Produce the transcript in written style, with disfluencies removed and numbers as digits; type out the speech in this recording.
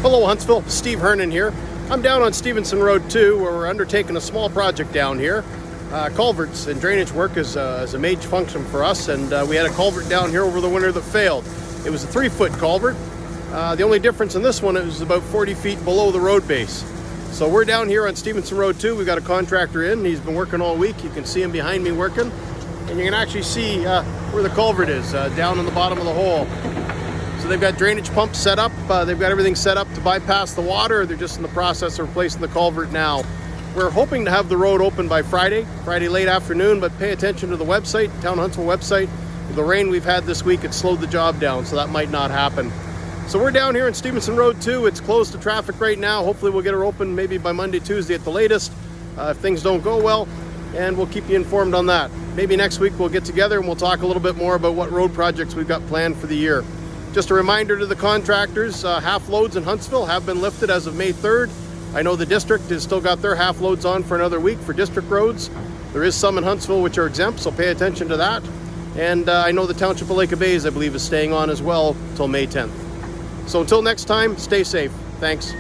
Hello Huntsville, Steve Hernan here. I'm down on Stephenson Road 2 where we're undertaking a small project down here. Culverts and drainage work is a major function for us, and we had a culvert down here over the winter that failed. It was a 3-foot culvert. The only difference in this one, it was about 40 feet below the road base. So we're down here on Stephenson Road 2. We've got a contractor in. He's been working all week. You can see him behind me working. And you can actually see where the culvert is, down in the bottom of the hole. So they've got drainage pumps set up. They've got everything set up to bypass the water. They're just in the process of replacing the culvert now. We're hoping to have the road open by Friday late afternoon, but pay attention to the website, Town Huntsville website. With the rain we've had this week, it slowed the job down, so that might not happen. So we're down here in Stephenson Road 2. It's closed to traffic right now. Hopefully we'll get her open maybe by Monday, Tuesday at the latest, if things don't go well, and we'll keep you informed on that. Maybe next week we'll get together and we'll talk a little bit more about what road projects we've got planned for the year. Just a reminder to the contractors, half loads in Huntsville have been lifted as of May 3rd. I know the district has still got their half loads on for another week for district roads. There is some in Huntsville which are exempt, so pay attention to that. And I know the Township of Lake of Bays, I believe, is staying on as well until May 10th. So until next time, stay safe. Thanks.